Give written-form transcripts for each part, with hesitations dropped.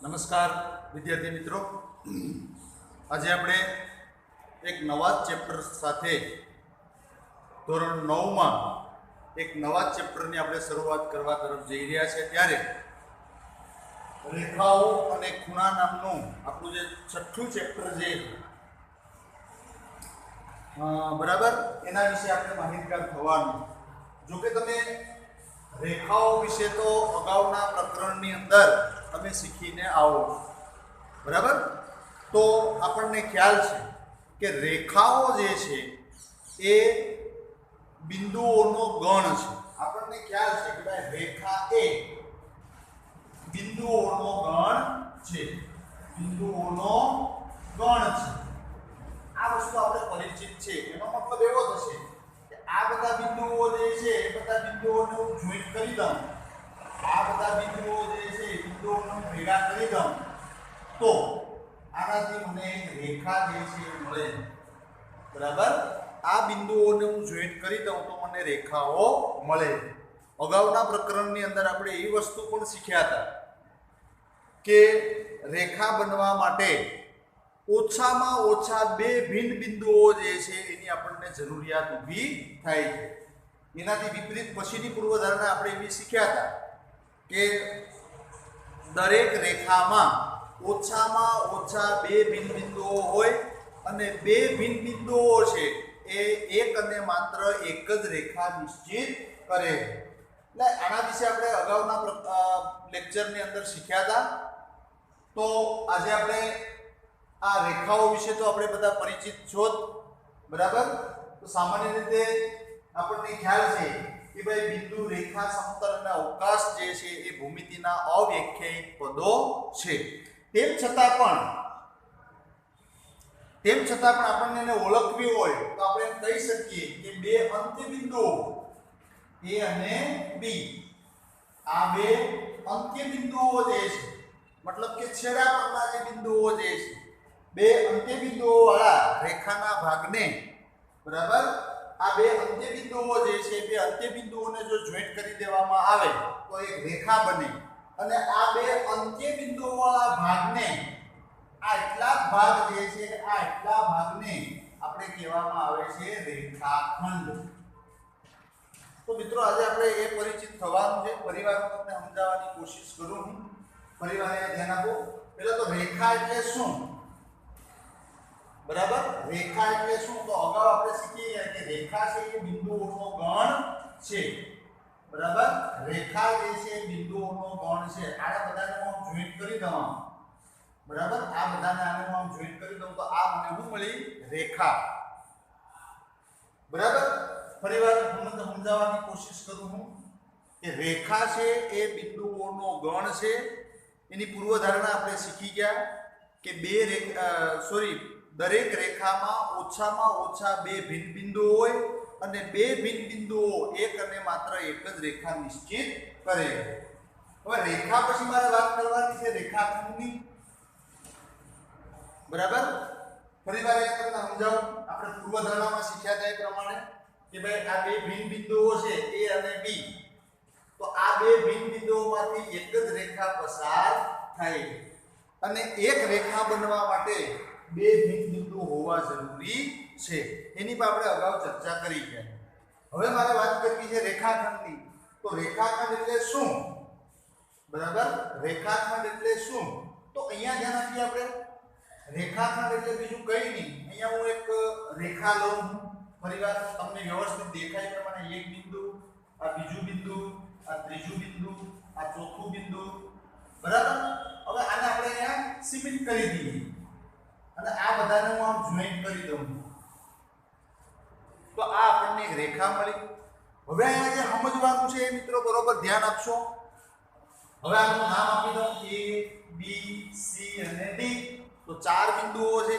નમસ્કાર વિદ્યાર્થી મિત્રો, આજે આપણે એક નવા ચેપ્ટર સાથે ધોરણ 9 માં એક નવા ચેપ્ટરની આપણે શરૂઆત કરવા તરફ જઈ રહ્યા છે। ત્યારે રેખાઓ અને ખૂણા નામનું આપણું જે છઠ્ઠું ચેપ્ટર છે બરાબર, એના વિશે આપણે માહિતગાર થવાનું। જો કે તમે રેખાઓ વિશે તો અગાઉના પ્રકરણની અંદર તમે શીખીને આવો બરાબર, તો આપણને ખ્યાલ છે કે રેખાઓ જે છે એ બિંદુઓનો ગણ છે। આપણને ખ્યાલ છે કે ભાઈ રેખા એ બિંદુઓનો ગણ છે, બિંદુઓનો ગણ છે। આ વસ્તુ આપણે પરિચિત છે। એનો મતલબ એવો થશે કે આ બધા બિંદુઓ જે છે એ બધા બિંદુઓને હું જોઈન્ટ કરી દઉં, આ બધા બિંદુઓ જે છે બિંદુઓને ભેગા કરી દઉં તો આનાથી મને એક રેખા જે છે એ મળે બરાબર। આ બિંદુઓને હું જોઈન્ટ કરી દઉં તો મને રેખાઓ મળે। અગાઉના પ્રકરણની અંદર આપણે એ વસ્તુ પણ શીખ્યા હતા કે રેખા બનવા માટે ઓછામાં ઓછા બે ભિન્ન બિંદુઓ જે છે એની આપણને જરૂરિયાત ઊભી થાય છે। એનાથી વિપરીત પછીની પૂર્વધારણા આપણે એવી શીખ્યા હતા કે દરેક રેખામાં ઓછામાં ઓછા બે ભિન્ન બિંદુઓ હોય અને બે ભિન્ન બિંદુઓ છે એ એક અને માત્ર એક જ રેખા નિશ્ચિત કરે। એટલે આના વિશે આપણે અગાઉના લેક્ચરની અંદર શીખ્યા હતા। તો આજે આપણે આ રેખાઓ વિશે તો આપણે બધા પરિચિત છો જ બરાબર। તો સામાન્ય રીતે આપણને ખ્યાલ છે કે ભાઈ બિંદુ, રેખા, સમતલ અને અવકાશ જે છે એ ભૂમિતિના અવ્યાખ્યાયિત પદો છે। તેમ છતાં પણ આપણને એને ઓળખવી હોય તો આપણે એમ કહી શકીએ કે બે અંત્ય બિંદુઓ A અને B, આ બે અંત્ય બિંદુઓ જે છે મતલબ કે છેડા પરના જે બિંદુઓ જે છે, બે અંત્ય બિંદુઓ વાળા રેખાના ભાગને બરાબર, આ બે અંત્ય બિંદુઓ જે છે બે અંત્ય બિંદુઓને જો જોઈન્ટ કરી દેવામાં આવે તો એક રેખા બને અને આ બે અંત્ય બિંદુઓ વાળા ભાગને આ એટલા ભાગ જે છે આ એટલા ભાગને આપણે કહેવામાં આવે છે રેખાખંડ। તો મિત્રો આજે આપણે એ પરિચિત થવાનું છે। પરિવાર તમને સમજાવવાની કોશિશ કરું હું। પરિવાર ધ્યાન આપો। પહેલા તો રેખા એટલે શું બરાબર, રેખા એટલે શું? તો અગાઉ આપણે શીખી ગયા કે રેખા છે એ બિંદુઓનો ગણ છે બરાબર। રેખા જે છે બિંદુઓનો ગણ છે। આને બધાને હું જોઈન્ટ કરી દઉં બરાબર, આ બધાને આને હું જોઈન્ટ કરી દઉં તો આ મને શું મળી? રેખા બરાબર। ફરીવાર હું સમજાવવાની કોશિશ કરું હું કે રેખા છે એ બિંદુઓનો ગણ છે। એની પૂર્વધારણા આપણે શીખી ગયા કે દરેક રેખામાં ઓછામાં ઓછા બે ભિન્ન બિંદુઓ હોય અને બે ભિન્ન બિંદુઓ એક અને માત્ર એક જ રેખા નિશ્ચિત કરે। હવે રેખા પછી મારે વાત કરવાની છે રેખાખંડની બરાબર। ફરીવાર એક તમને સમજાવું। આપણે પૂર્વધારણામાં શીખ્યા હતા એ પ્રમાણે કે ભાઈ આ બે ભિન્ન બિંદુઓ છે A અને B, તો આ બે ભિન્ન બિંદુઓમાંથી એક જ રેખા પસાર થાય અને એક રેખા બનવા માટે બે ભિન્ન બિંદુ હોવા જરૂરી છે। એની પર આપણે અગાઉ ચર્ચા કરી છે। હવે મારે વાત કરવી છે રેખાખંડની। તો રેખાખંડ એટલે શું બરાબર, રેખાખંડ એટલે શું? તો અહીંયા ધ્યાન આપીએ આપણે। રેખાખંડ એટલે બીજું કંઈ નહીં, અહીંયા હું એક રેખા લઉં, ફરીવાર તમને વ્યવસ્થિત દેખાય પ્રમાણે એક બિંદુ, આ બીજું બિંદુ, આ ત્રીજું બિંદુ, આ ચોથું બિંદુ બરાબર। હવે આને આપણે અહીંયા સીમિત કરી દઈએ અને આ બધાને હું આમ જોઈન્ટ કરી દઉં તો આ આપણને એક રેખા મળી। હવે અહીંયા જે સમજવાનું છે એ મિત્રો બરોબર ધ્યાન આપશો। હવે આનું નામ આપી દઉં A, B, C અને D, તો ચાર બિંદુઓ છે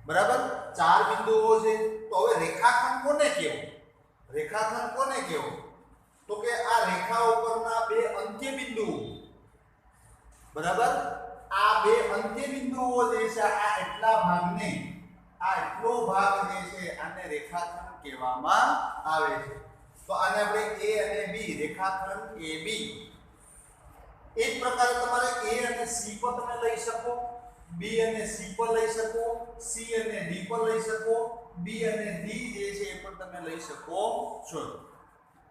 બરાબર, ચાર બિંદુઓ છે। તો હવે રેખાખંડ કોને કહેવું? રેખાખંડ કોને કહેવું? તો કે આ રેખા ઉપરના બે અંત્ય બિંદુઓ બરાબર, આ બે અંત્ય બિંદુઓ જે છે આ એટલા ભાગને, આ એટલો ભાગ જે છે આને રેખાખંડ કહેવામાં આવે છે। તો આને આપણે A અને B, રેખાખંડ AB એ જ પ્રકારે તમારે A અને C પર તમે લઈ શકો, B અને C પર લઈ શકો, C અને D પર લઈ શકો, B અને D જે છે એ પણ તમે લઈ શકો છો.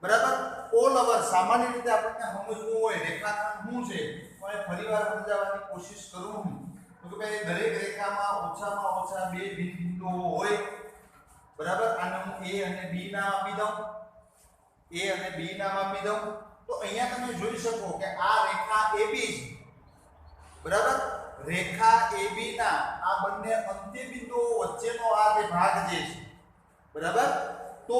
બરાબર. ઓલ ઓવર સામાન્ય રીતે આપણને સમજવું હોય રેખાખંડ શું છે, હું ફરીવાર સમજાવવાની કોશિશ કરું છું તો કે ભાઈ દરેક રેખામાં ઓછામાં ઓછા બે બિંદુઓ હોય. બરાબર. આને હું A અને B નામ આપી દઉં, A અને B નામ આપી દઉં. તો અહીંયા તમે જોઈ શકો કે આ રેખા AB છે. બરાબર. રેખા AB ના આ બંને અંત્ય બિંદુઓ વચ્ચેનો આ જે ભાગ જે છે, બરાબર, તો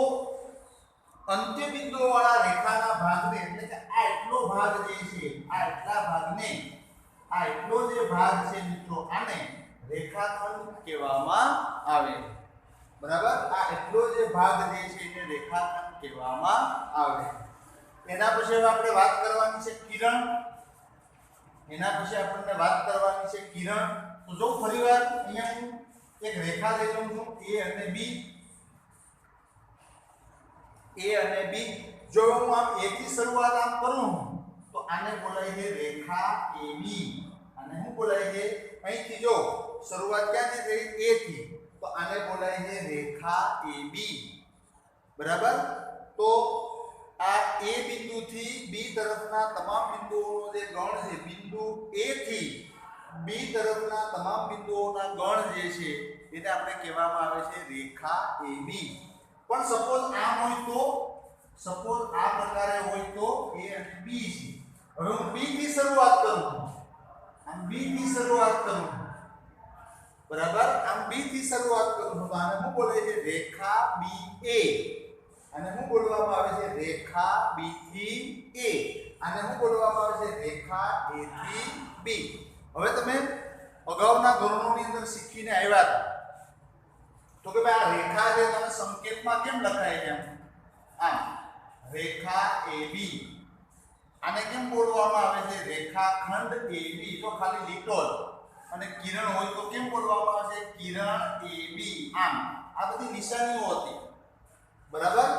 અંત્ય બિંદુઓ વાળા રેખાના ભાગને એટલે કે આ એટલો ભાગ જે છે, આ એટલા ભાગને, આ એટલો જે ભાગ છે મિત્રો, આને રેખાખંડ કહેવામાં આવે. બરાબર. આ એટલો જે ભાગ જે છે એને રેખાખંડ કહેવામાં આવે. એના પછી હવે આપણે વાત કરવાની છે કિરણ. એના પછી આપણને વાત કરવાની છે કિરણ. તો જો ફરીવાર અહીંયા હું એક રેખા લઈ લઉં છું A અને B. A અને B. જો હું આમ A થી શરૂઆત આમ કરું તો આને બોલાય છે રેખા AB. અને શું બોલાય છે, અહીંથી જો શરૂઆત ક્યાંથી થઈ, A થી, તો આને બોલાય છે રેખા AB. બરાબર. તો આ A બિંદુથી B તરફના તમામ બિંદુઓનો જે ગણ છે, બિંદુ A થી B તરફના તમામ બિંદુઓના ગણ જે છે એને આપણે કહેવામાં આવે છે રેખા AB. પણ સપોઝ આમ હોય તો, સપોઝ આ પ્રકારે હોય તો A અને B છે. હવે હું B થી શરૂઆત કરું, આમ B થી શરૂઆત કરું, બરાબર, આમ B થી શરૂઆત કરું તો આને શું બોલે છે, રેખા BA. અને શું બોલવામાં આવે છે, રેખા B થી A. આને શું બોલવામાં આવે છે, રેખા A થી B. હવે તમે અગાઉના ધોરણોની અંદર શીખીને આવ્યા હતા તો કે ભાઈ આ રેખા જે તમે સંકેતમાં કેમ લખાય છે, આમ રેખા AB. આને કેમ બોલવામાં આવે છે, રેખાખંડ AB. તો ખાલી લીટો જ. અને કિરણ હોય તો કેમ બોલવામાં આવે છે, કિરણ AB. આમ આ બધી નિશાનીઓ હતી. બરાબર.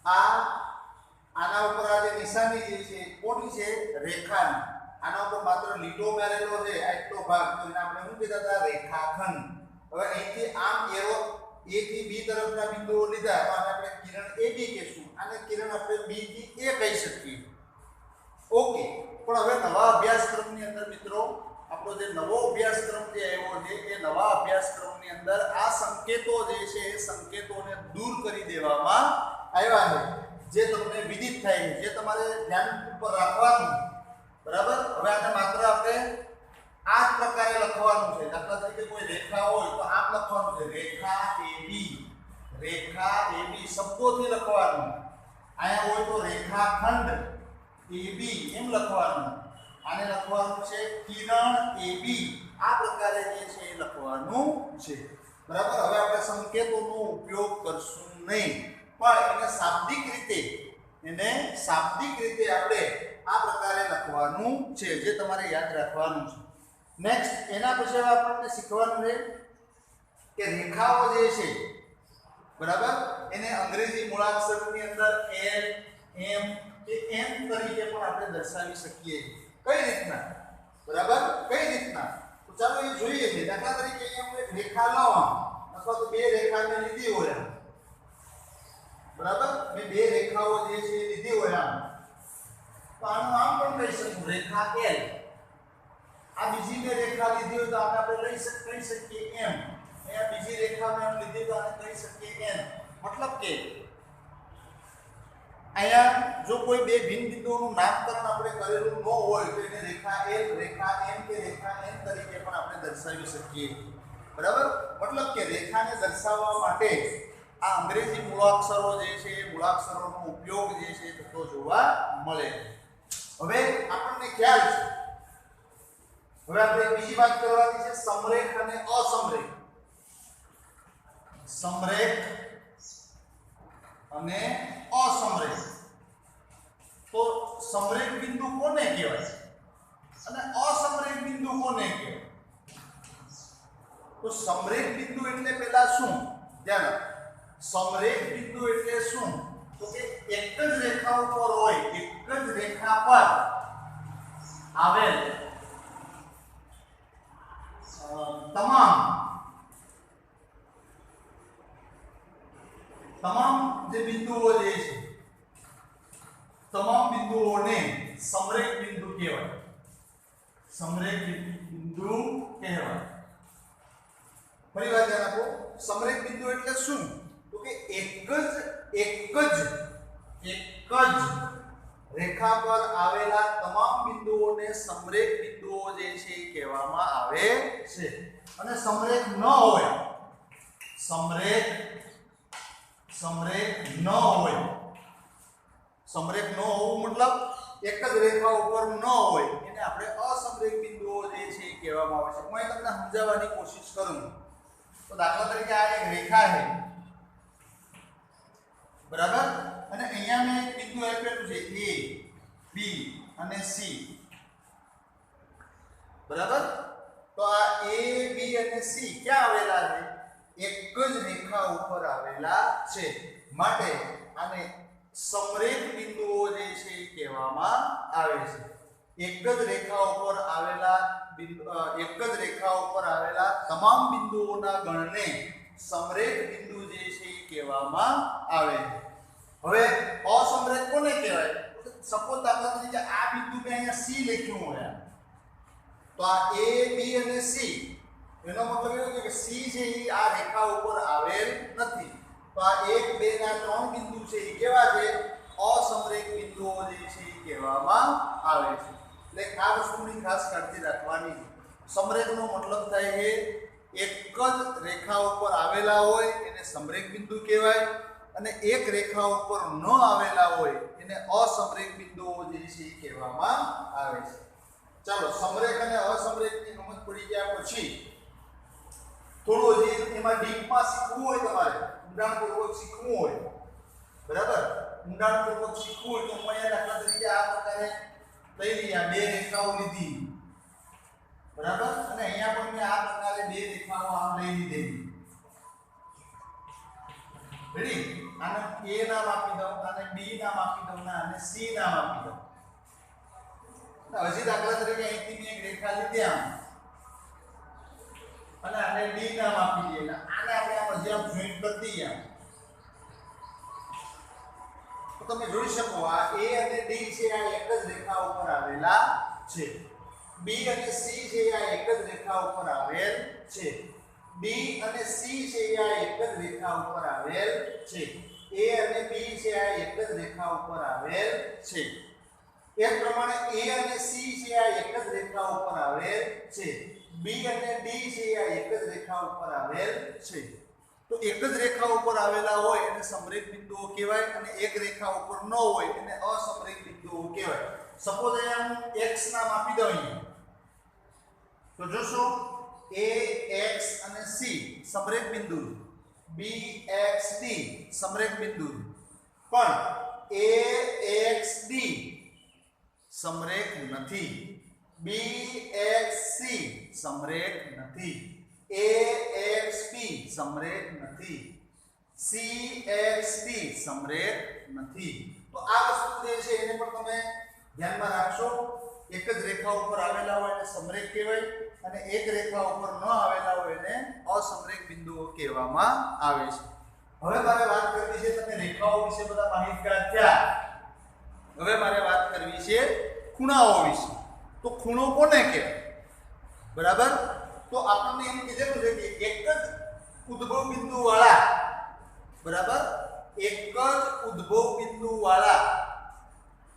આના ઉપર આ જે નિશાની જે છે કોની છે, રેખાની. આના ઉપર માત્ર લીટો મારેલો છે, આટલો ભાગ, તો એને આપણે શું કહેતા હતા, રેખાખંડ. હવે અહીંથી આમ એરો A થી B તરફના બિંદુઓ લીધા તો આને આપણે કિરણ AB કહીશું. આને કિરણ આપણે B થી A કહી શકીએ. ઓકે. પણ હવે નવા અભ્યાસક્રમની અંદર મિત્રો, આપણો જે નવો અભ્યાસક્રમ જે આવ્યો છે એ નવા અભ્યાસક્રમની અંદર આ સંકેતો જે છે એ સંકેતોને દૂર કરી દેવામાં આવ્યા છે, જે તમને વિદિત થાય છે, જે તમારે ધ્યાન ઉપર રાખવાનું. બરાબર. હવે આને માત્ર આપણે આ જ પ્રકારે લખવાનું છે. દાખલા તરીકે કોઈ રેખા હોય તો આમ લખવાનું છે, રેખા AB. રેખા AB શબ્દોથી લખવાનું. અહીંયા હોય તો રેખાખંડ AB એમ લખવાનું. આને લખવાનું છે કિરણ AB. આ પ્રકારે જે છે એ લખવાનું છે. બરાબર. હવે આપણે સંકેતોનો ઉપયોગ કરશું નહીં, પણ એને શાબ્દિક રીતે આપણે આ પ્રકારે લખવાનું છે, જે તમારે યાદ રાખવાનું છે. નેક્સ્ટ એના પછી હવે આપણને શીખવાનું છે કે રેખાઓ જે છે, બરાબર, એને અંગ્રેજી મૂળાક્ષરની અંદર L, M કે N તરીકે પણ આપણે દર્શાવી શકીએ. કઈ રીતના? બરાબર. કઈ રીતના? તો ચાલો એ જોઈએ છે. દાખલા તરીકે અહીંયા હું એક રેખા લઉં અથવા તો બે રેખાને લીધી હોય, બરાબર, મેં બે રેખાઓ જે છે લીધી હોય આમ, તો આનું નામ પણ કહી શકું, રેખા L. આ બીજી બે રેખા લીધી હોય તો આને આપણે કહી શકીએ M. અહીંયા બીજી રેખા મેં લીધી તો આને કહી શકીએ N. મતલબ કે અહીંયા જો કોઈ બે ભિન્ન બિંદુઓનું નામકરણ આપણે કરેલું ન હોય તો એને રેખા L, રેખા M કે રેખા N તરીકે પણ આપણે દર્શાવી શકીએ. બરાબર. મતલબ કે રેખાને દર્શાવવા માટે આ અંગ્રેજી મૂળાક્ષરો જે છે એ મૂળાક્ષરોનો ઉપયોગ જે છે થતો જોવા મળે. હવે આપણને ખ્યાલ છે. હવે આપણે બીજી વાત કરવાની છે, સમરેખ અને અસમરેખ. સમરેખ અને અસમરેખ. તો સમરેખ બિંદુ કોને કહેવાય અને અસમરેખ બિંદુ કોને કહેવાય? તો સમરેખ બિંદુ એટલે પહેલા શું? ધ્યાન આપો. સમરેખ બિંદુ એટલે શું? તો કે એક જ રેખા ઉપર હોય, એક જ રેખા પર આવેલ તમામ જે બિંદુઓ જે છે તમામ બિંદુઓને સમરેખ બિંદુ કહેવાય. સમરેખ બિંદુ કહેવાય. ફરી વાર ધ્યાન આપો. સમરેખ બિંદુ એટલે શું? તો કે એક જ રેખા પર આવેલા તમામ બિંદુઓને સમરેખ બિંદુઓ જે છે એ કહેવામાં આવે છે. અને સમરેખ ન હોય, સમરેખ ન હોય, સમરેખ ન હોવું મતલબ એક જ રેખા ઉપર ન હોય એને આપણે અસમરેખ બિંદુઓ જે છે એ કહેવામાં આવે છે. હું અહીં તમને સમજાવવાની કોશિશ કરું. તો દાખલા તરીકે આ એક રેખા છે, બરાબર, અને અહીંયા મેં એક બિંદુ આપેલું છે A, B અને C, બરાબર. તો આ A, B અને C ક્યાં આવેલા છે? એક જ રેખા ઉપર આવેલા છે. માટે આને સમરેખ બિંદુઓ જે છે એ કહેવામાં આવે છે. એક જ રેખા ઉપર આવેલા તમામ બિંદુઓના ગણને સમરેખ બિંદુ જે છે એ કહેવામાં આવે છે. હવે અસમરેખ કોને કહેવાય? સપોઝ દાખલા તરીકે આ બિંદુ મેં અહીંયા C લખ્યું હોય, તો આ A, B અને C, એનો મતલબ એવો કે C છે એ આ રેખા ઉપર આવેલ નથી. તો આ 1, 2 ના 3 બિંદુ છે એ કેવા છે? અસમરેખ બિંદુઓ જે છે એ કહેવામાં આવે છે. એટલે આ વસ્તુની ખાસ કાળજી રાખવાની છે. સમરેખનો મતલબ થાય છે એક જ રેખા ઉપર આવેલા હોય એને સમરેખ બિંદુ કહેવાય, અને એક રેખા ઉપર ન આવેલા હોય એને અસમરેખ બિંદુઓ જે છે એ કહેવામાં આવે છે. ચાલો, સમરેખ અને અસમરેખની સમજ પડી ગયા પછી થોડું જે એમાં ડીપમાં શીખવું હોય, તમારે ઊંડાણપૂર્વક શીખવું હોય, બરાબર, ઊંડાણપૂર્વક શીખવું હોય તો હું અહીંયા દાખલા તરીકે આ પ્રકારે લઈ લઈએ. બે રેખાઓ લીધી, બરાબર, અને અહીંયા પણ મેં આ પ્રકારે બે રેખાઓ આમ લઈ લીધેલી. રેડી? આને A નામ આપી દઉં, આને B નામ આપી દઉં, આને C નામ આપી દઉં. હજી દાખલા તરીકે અહીંથી મેં એક રેખા લીધી આમ, અને આને D નામ આપી દઈએ. આને આપણે આમ હજી આમ જોઈન્ટ કરી દઈએ આમ. તો તમે જોઈ શકો આ A અને D છે આ એક જ રેખા ઉપર આવેલા છે. B અને C છે આ એક જ રેખા ઉપર આવેલ છે. D અને C છે આ એક જ રેખા ઉપર આવેલ છે. A અને B છે આ એક જ રેખા ઉપર આવેલ છે. એ પ્રમાણે A અને C છે આ એક જ રેખા ઉપર આવેલ છે. B અને D છે આ એક જ રેખા ઉપર આવેલ છે. તો એક જ રેખા ઉપર આવેલા હોય એને સમરેખ બિંદુઓ કહેવાય, અને એક રેખા ઉપર ન હોય એને અસમરેખ બિંદુઓ કહેવાય. સપોઝ અહીંયા હું x નામ આપી દઉં અહીંયા, તો જોશો A, X અને C સમરેખ બિંદુ, B, X, D સમરેખ બિંદુ, પણ A, X, D સમરેખ નથી. B, X, C સમરેખ નથી. A, X, B સમરેખ નથી. C, X, D સમરેખ નથી. તો આ વસ્તુ જે છે એને પણ તમે ધ્યાનમાં રાખશો. એક જ રેખા ઉપર આવેલા હોય એને સમરેખ કહેવાય, અને એક રેખા ઉપર ન આવેલા હોય એને અસમરેખ બિંદુઓ કહેવામાં આવે છે. હવે મારે વાત કરવી છે, તમે રેખાઓ વિશે બધા માહિતગાર થયા. હવે મારે વાત કરવી છે ખૂણાઓ વિશે. તો ખૂણો કોને કહેવાય? બરાબર, તો આપણને એમ કીધેલું છે કે એક જ ઉદ્ભવ બિંદુ વાળા, બરાબર, એક જ ઉદ્ભવ બિંદુ વાળા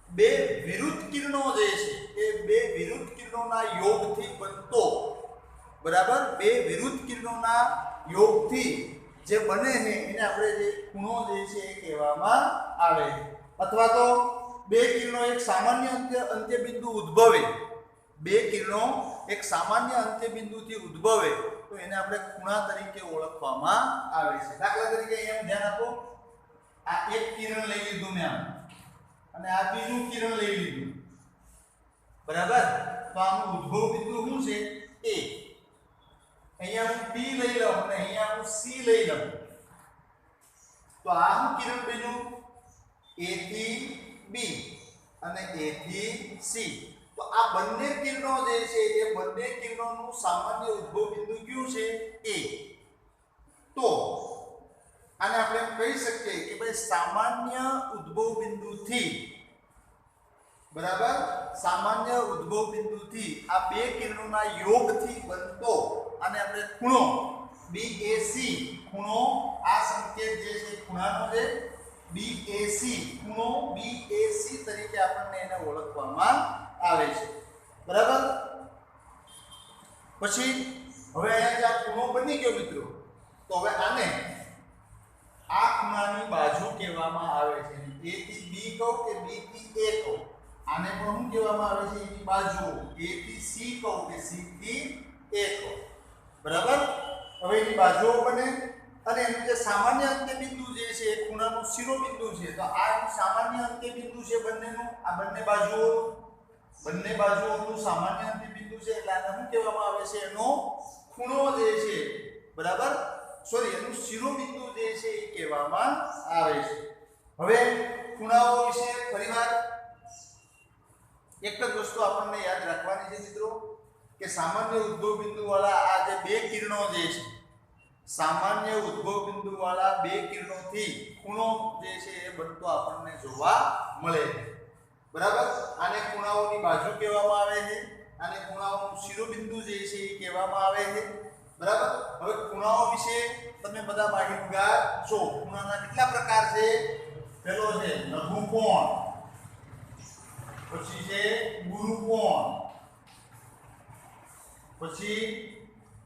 બે વિરુદ્ધ કિરણો જે છે એ બે વિરુદ્ધ કિરણોના યોગથી બનતો, બરાબર, બે વિરુદ્ધ કિરણોના યોગથી જે બને છે એને આપણે જે ખૂણો જે છે એ કહેવામાં આવે છે. અથવા તો બે કિરણો એક સામાન્ય અંત્ય બિંદુ ઉદ્ભવે, બે કિરણો એક સામાન્ય અંત્ય બિંદુથી ઉદ્ભવે તો એને આપણે ખૂણા તરીકે ઓળખવામાં આવે છે. દાખલા તરીકે અહીંયા ધ્યાન આપો, આ એક કિરણ લઈ લીધું મેં આમ, અને આ બીજું કિરણ લઈ લીધું, બરાબર. તો આનું ઉદ્ભવ બિંદુ શું છે? A. અહીંયા હું B લઈ લઉં અને અહીંયા હું C લઈ લઉં, તો આ હું કિરણ બન્યું A થી B અને A થી C. તો તો આ બંને કિરણો જે છે એ બંને કિરણોનું સામાન્ય ઉદ્ભવ બિંદુ કયું છે એ. તો આને આપણે કહી શકીએ કે ભાઈ સામાન્ય ઉદ્ભવ બિંદુથી બરાબર સામાન્ય ઉદ્ભવ બિંદુથી આ બે કિરણોના યોગથી બનતો આને આપણે ખૂણો BAC ખૂણો આ સંકેત જે છે ખૂણાનો છે BAC ખૂણો BAC તરીકે આપણને એને ઓળખવામાં આવે છે. બરાબર. પછી હવે અહીંયા જે આ ખૂણો બની ગયો મિત્રો, તો હવે આને આ ખૂણાની બાજુ કહેવામાં આવે છે. A થી B કહું કે B થી A કહું, આને પણ શું કહેવામાં આવે છે? એની બાજુ. A થી C કહું કે C થી A કહું. બરાબર. હવે એની બાજુઓ બને અને એનું જે સામાન્ય અંત્યબિંદુ જે છે એ ખૂણાનું શિરોબિંદુ છે. તો આ એનું સામાન્ય અંત્યબિંદુ છે બંનેનું, આ બંને બાજુઓનું સામાન્ય અંત્યબિંદુ છે. એટલે આને શું કહેવામાં આવે છે? એનો ખૂણો જે છે બરાબર સોરી એનું શિરોબિંદુ જે છે એ કહેવામાં આવે છે. હવે ખૂણાઓ વિશે ફરીવાર એક જ વસ્તુ આપણને યાદ રાખવાની છે મિત્રો કે સામાન્ય ઉદ્ભવ બિંદુ વાળા આ જે બે કિરણો જે છે, સામાન્ય ઉદ્ભવ બિંદુ વાળા બે કિરણોથી ખૂણો જે છે એ બનતો આપણને જોવા મળે છે. બરાબર. આને ખૂણાઓની બાજુ કહેવામાં આવે છે, આને ખૂણાઓનું શિરોબિંદુ જે છે એ કહેવામાં આવે છે. બરાબર. હવે ખૂણાઓ વિશે તમે બધા માહિતગાર છો. ખૂણાના કેટલા પ્રકાર છે? પહેલો છે લઘુ કોણ, પછી છે ગુરુ કોણ, પછી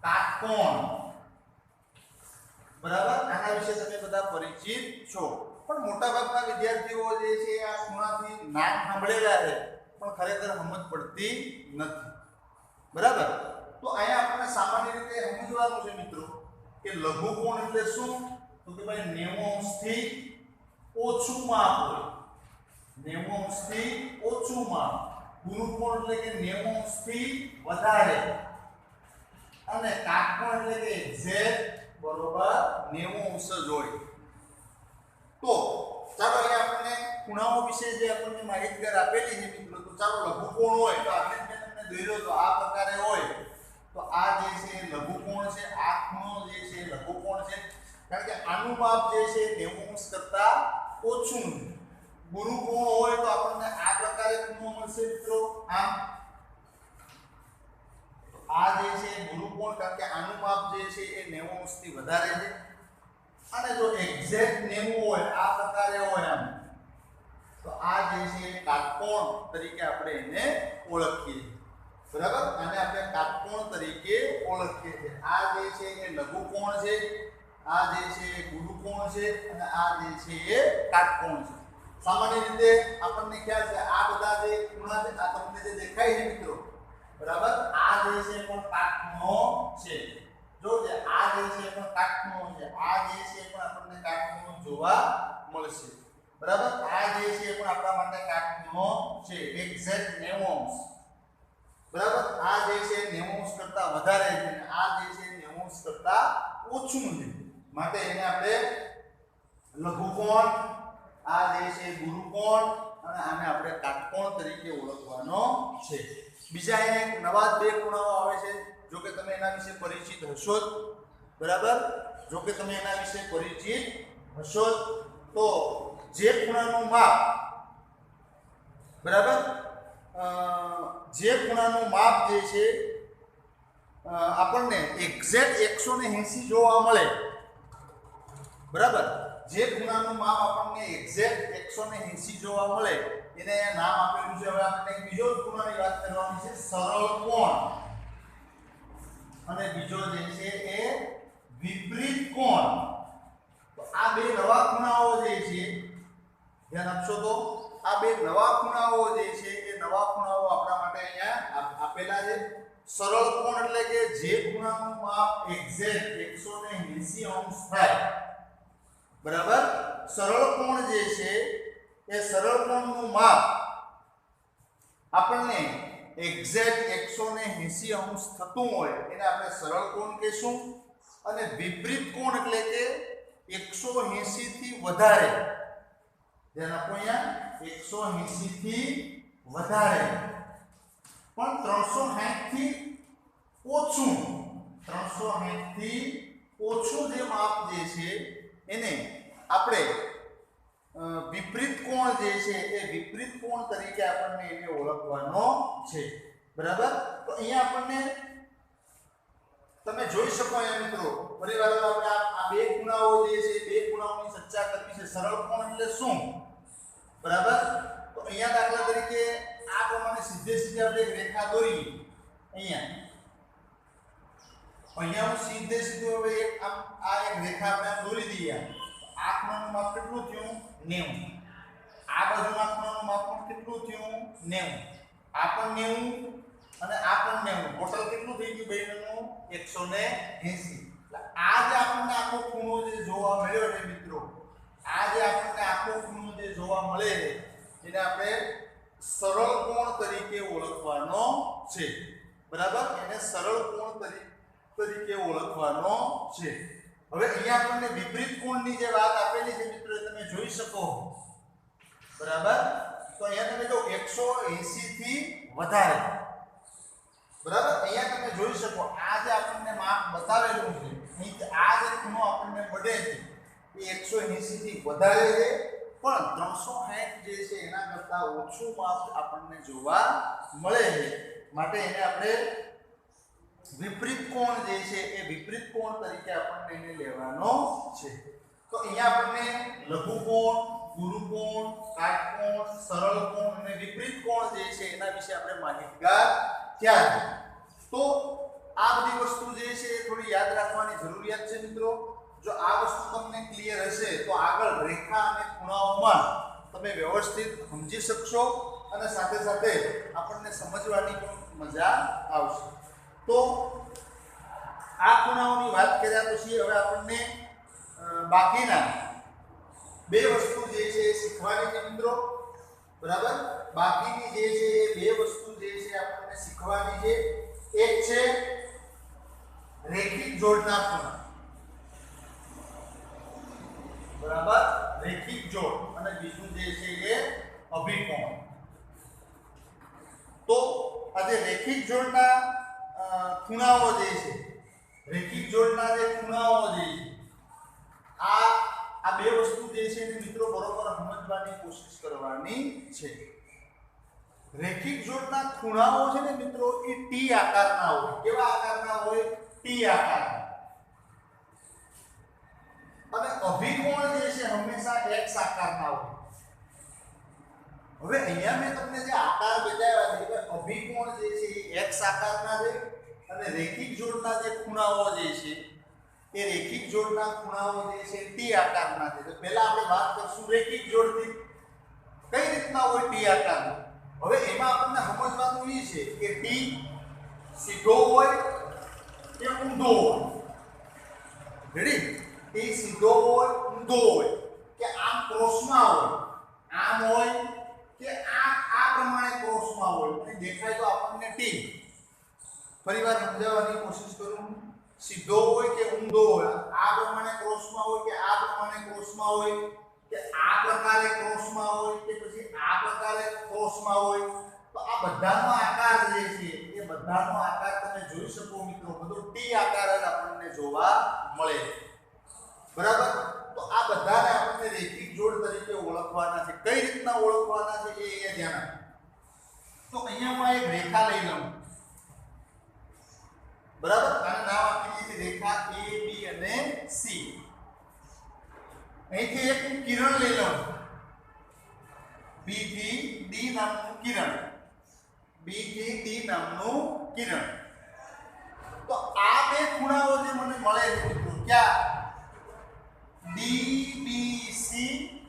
કાટકોણ. બરાબર. આના વિશે તમે બધા પરિચિત છો. પણ મોટાભાગના વિદ્યાર્થીઓ જે છે આ ખૂણાથી નામ સાંભળેલા છે પણ ખરેખર સમજ પડતી નથી. બરાબર. તો અહીંયા આપણને સામાન્ય રીતે સમજવાનું છે મિત્રો કે લઘુ કોણ એટલે શું? તો કે ભાઈ 90 અંશથી ઓછું માપ હોય, 90 અંશથી ઓછું માપ. ગુરુ કોણ એટલે કે 90 અંશથી વધારે, અને કાટકોણ એટલે કે એક્ઝેક્ટ બરોબર 90 અંશ જ હોય. તો ચાલો અહીંયા આપણને ખૂણાઓ વિશે જે આપણને માહિતગાર આપેલી છે મિત્રો, તો ચાલો લઘુ કોણ હોય તો આપણે મેં તમને દોર્યો તો આ પ્રકારે હોય. તો આ જે છે લઘુ કોણ છે, આ ખૂણો જે છે લઘુ કોણ છે, કારણ કે આનું માપ જે છે 90 અંશ કરતા ઓછું છે. ગુરુ કોણ હોય તો આપણને આ પ્રકારે ખૂણો મળશે મિત્રો. આ જે છે ગુરુ કોણ, કારણ કે આનું માપ જે છે એ 90 અંશથી વધારે છે. અને જો એક્ઝેક્ટ 90 હોય આ પ્રકારે હોય આમ, તો આ જે છે કાટકોણ તરીકે આપણે એને ઓળખીએ. બરાબર. આને આપણે કાટકોણ તરીકે ઓળખીએ છીએ. આ જે છે એ લઘુ કોણ છે, આ જે છે એ ગુરુ કોણ છે, અને આ જે છે એ કાટકોણ છે. સામાન્ય રીતે આપણને ખ્યાલ છે આ બધા જે ખૂણા છે આ તમને જે દેખાય છે મિત્રો, બરાબર, આ જે છે પણ કાટખૂણો છે. જો જે આ જે છે પણ કાટખૂણો છે, આ જે છે પણ આપણને કાટખૂણો જોવા મળશે. બરાબર. આ જે છે પણ આપણા માટે કાટખૂણો છે, એક્ઝેક્ટ 90 અંશ. બરાબર. આ જે છે 90 અંશ કરતા વધારે છે અને આ જે છે 90 અંશ કરતા ઓછું છે, માટે એને આપણે લઘુ કોણ, આ જે છે ગુરુ કોણ, અને આને આપણે કાટકોણ તરીકે ઓળખવાનો છે. બીજા અહીંયા નવા બે ખૂણાઓ આવે છે. જો કે તમે એના વિશે પરિચિત હશો જ. બરાબર. જો કે તમે એના વિશે પરિચિત હશો જ. તો જે ખૂણાનું માપ, બરાબર, જે ખૂણાનું માપ જે છે આપણને એક્ઝેક્ટ 180 જોવા મળે. બરાબર. જે ખૂણાનું માપ આપણને એક્ઝેક્ટ 180 જોવા મળે એને નામ આપેલું છે. હવે આપણે બીજો ખૂણાની વાત કરવાની છે, સરળ કોણ, અને બીજો જે છે એ વિપરીત કોણ. તો આ બે નવા ખૂણાઓ જે છે, ધ્યાન આપશો તો આ બે નવા ખૂણાઓ જે છે એ નવા ખૂણાઓ આપણા માટે અહીંયા આપેલા છે. સરળ કોણ એટલે કે જે ખૂણાનું માપ એક્ઝેક્ટ 180 અંશ થાય. બરાબર. સરળ કોણ જે છે એ સરળ કોણનું માપ આપણને એક્ઝેક્ટ 180 અંશ થતું હોય એને આપણે સરળ કોણ કહીશું. અને વિપરીત કોણ એટલે કે 180 થી વધારે, ધ્યાન આપો અહીંયા, 180 થી વધારે પણ 360 થી ઓછું 360 થી ઓછું જે માપ જે છે એને આપણે વિપરીત કોણ જે છે એ વિપરીત કોણ તરીકે આપણને એને ઓળખવાનો છે બરાબર તો અહીંયા આપણને તમે જોઈ શકો અહીંયા મિત્રો ફરીવાર આપણે આ બે ખૂણાઓ જે છે બે ખૂણાઓની ચર્ચા કરવી છે સરળ કોણ એટલે શું બરાબર તો અહીંયા દાખલા તરીકે આ પ્રમાણે સીધે સીધે આપણે એક રેખા દોરી અહીંયા હું સીધે સીધું હવે એક આમ આ એક રેખા આપણે દોરી દઈએ આ ખૂણાનું માપ કેટલું થયું 90 આ બાજુના ખૂણાનું માપ પણ કેટલું થયું 90 આ પણ 90 અને આ પણ 90 ટોટલ કેટલું થઈ ગયું બેયનું 180 એટલે આ જે આપણને આખો ખૂણો જે જોવા મળ્યો છે મિત્રો આ જે આપણને આખો ખૂણો જે જોવા મળે છે એને આપણે સરળ કોણ તરીકે ઓળખવાનો છે બરાબર એને સરળ કોણ તરીકે ઓળખવાનો છે હવે અહીંયા આપણને વિપરીત કોણની જે વાત આપેલી છે મિત્રો તમે જોઈ શકો બરાબર તો અહીંયા તમે જો 180 થી વધારે બરાબર અહીંયા તમે જોઈ શકો આ જે આપણને માપ બતાવેલું છે અહીં આ જે ખૂણો આપણને મળે છે એ 180 થી વધારે છે પણ 360 જે છે એના કરતા ઓછું માપ આપણને જોવા મળે છે માટે એને આપણે વિપરીત કોણ જે છે એ વિપરીત કોણ તરીકે આપણને એને લેવાનો છે તો અહીંયા આપણને લઘુ કોણ ગુરુ કોણ કાટકોણ સરળ કોણ અને વિપરીત કોણ જે છે એના વિશે આપણે માહિતગાર થયા તો આ બધી વસ્તુ જે છે એ થોડી યાદ રાખવાની જરૂરિયાત છે મિત્રો જો આ વસ્તુ તમને ક્લિયર હશે તો આગળ રેખા અને ખૂણાઓમાં તમે વ્યવસ્થિત સમજી શકશો અને સાથે સાથે આપણને સમજવાની પણ મજા આવશે તો આ ખૂણાઓની વાત કર્યા પછી હવે આપણને બાકીના બે વસ્તુ જે છે એ શીખવાની છે મિત્રો બરાબર બાકીની જે છે એ બે વસ્તુ જે છે આપણને શીખવાની છે એક છે રેખિક જોડના ખૂણા બરાબર રેખિક જોડ અને બીજું જે છે એ અભિકોણ તો આ જે રેખિક જોડના ખૂણાઓ જે છે રેખિક જોડના જે ખૂણાઓ જે છે આ બે વસ્તુ જે છે એ મિત્રો બરોબર સમજવાની કોશિશ કરવાની છે રેખિક જોડના ખૂણાઓ છે ને મિત્રો એ ટી આકારના હોય કેવા આકારના હોય ટી આકારના અને અભિકોણ જે છે હંમેશા x આકારના હોય હવે અહીંયા મેં તમને જે આકાર બતાવ્યા છે કે અભિકોણ જે છે એ x આકારના છે અને રેખિક જોડના જે ખૂણાઓ જે છે એ રેખિક જોડના ખૂણાઓ જે છે ટી આકારના છે તો પહેલા આપણે વાત કરશું રેખિક જોડની કઈ રીતના હોય ટી આકારનો હવે એમાં આપણને સમજવાનું એ છે કે ટી સીધો હોય કે ઊંધો હોય રેડી ટી સીધો હોય ઊંધો હોય કે આમ ક્રોસમાં હોય આમ હોય કે આ પ્રમાણે ક્રોસમાં હોય અને દેખાય તો આપણને ટી ફરીવાર સમજાવવાની કોશિશ કરું સીધો હોય કે ઊંધો હોય આ પ્રમાણે ક્રોસમાં હોય કે આ પ્રમાણે ક્રોસમાં હોય કે આ પ્રકારે ક્રોસમાં હોય કે પછી આ પ્રકારે ક્રોસમાં હોય તો આ બધાનો આકાર જે છે એ બધાનો આકાર તમે જોઈ શકો મિત્રો બધો ટી આકાર જ આપણને જોવા મળે બરાબર તો આ બધાને આપણે રેખિક જોડ તરીકે ઓળખવાના છે કઈ રીતના ઓળખવાના છે એ ધ્યાન આપો તો અહીંયા હું એક રેખા લઈ લઉં બરાબર આનું નામ આપી દીધી રેખા A B અને C અહીંથી એક કિરણ લઈ લઉં B થી D નામનું કિરણ B થી D નામનું કિરણ તો આ બે ખૂણાઓ જે મને મળે છે મિત્રો ક્યાં DBC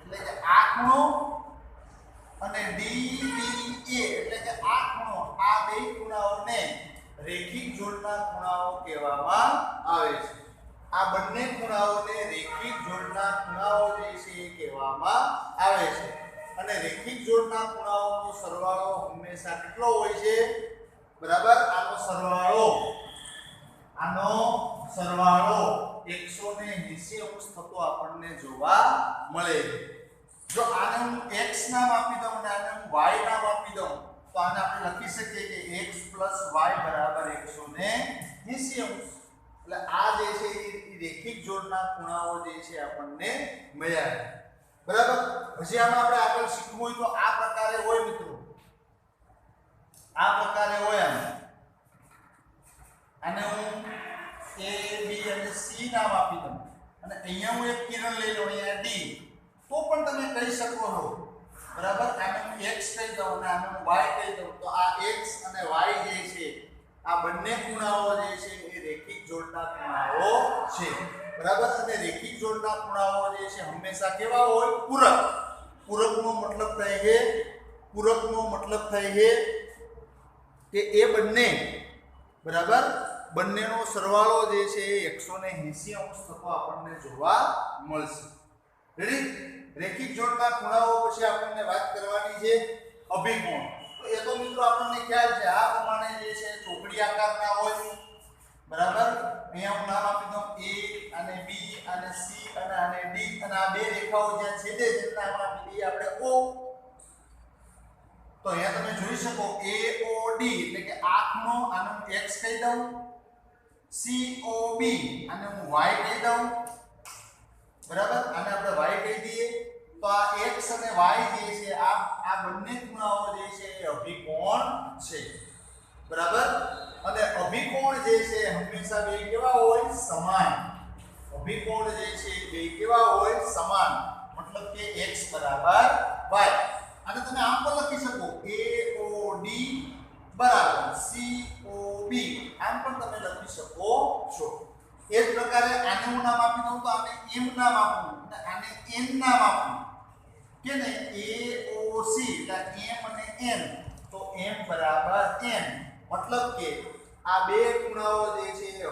એટલે કે આ ખૂણો અને DBA એટલે કે આ ખૂણો આ બે ખૂણાઓને રેખિક જોડના ખૂણાઓ કહેવામાં આવે છે આ બંને ખૂણાઓને રેખિક જોડના ખૂણાઓ જે છે એ કહેવામાં આવે છે અને રેખિક જોડના ખૂણાઓનો સરવાળો હંમેશા કેટલો હોય છે બરાબર આનો સરવાળો 180 અંશ થતો આપણને જોવા મળે જો આને હું x નામ આપી દઉં અને આને હું y નામ આપી દઉં તો આને આપણે લખી શકીએ કે x + y બરાબર 180 અંશ. એટલે આ જે છે એ રેખિક જોડના ખૂણાઓ જે છે આપણને મળ્યા. બરાબર. પછી આમાં આપણે આગળ શીખવું હોય તો આ પ્રકારે હોય મિત્રો, આ પ્રકારે હોય. આને હું a b અને c નામ આપી દઉં અને અહીંયા હું એક કિરણ લઈ લઉં, અહીંયા d, તો પણ તમે કહી શકો છો. બરાબર. આને હું x કહી દઉં અને આને હું y કહી દઉં, તો આ x અને y જે છે આ બંને ખૂણાઓ જે છે એ રેખિક જોડના ખૂણાઓ છે. બરાબર. અને રેખિક જોડના ખૂણાઓ જે છે હંમેશા કેવા હોય? પૂરક. પૂરકનો મતલબ થાય છે, પૂરકનો મતલબ થાય છે કે એ બંને, બરાબર, બંનેનો સરવાળો જે છે એ 180 અંશ થતો આપણને જોવા મળશે. રેડી? રેખિક જોડના ખૂણાઓ પછી આપણને વાત કરવાની છે અભિકોણ. તો એ તો મિત્રો આપણને ખ્યાલ છે, આ પ્રમાણે જે છે ચોકડી આકારના હોય. બરાબર. અહીંયા હું નામ આપી દઉં a અને b અને c અને આને d, અને આ બે રેખાઓ જ્યાં છેદે છે એટલે નામ આપી દઈએ આપણે o. તો અહીંયા તમે જોઈ શકો AOD એટલે કે આંખનો, આને હું x કહી દઉં, COB આને હું y કહી દઉં. બરાબર. આને આપણે y કહી દઈએ. તો આ x અને y જે છે આ બંને ખૂણાઓ જે છે એ અભિકોણ છે. બરાબર. અને અભિકોણ જે છે હંમેશા બે કેવા હોય? સમાન. અભિકોણ જે છે બે કેવા હોય? સમાન. મતલબ કે x બરાબર y. અને તમે આમ પણ લખી શકો AOD બરાબર COB, આમ પણ તમે લખી શકો છો. એ જ પ્રકારે આને હું નામ આપી દઉં, તો આને m નામ આપું અને આને n નામ આપું કે ને AOC એટલે m અને n, તો m બરાબર n. મતલબ કે આ બે ખૂણાઓ જે છે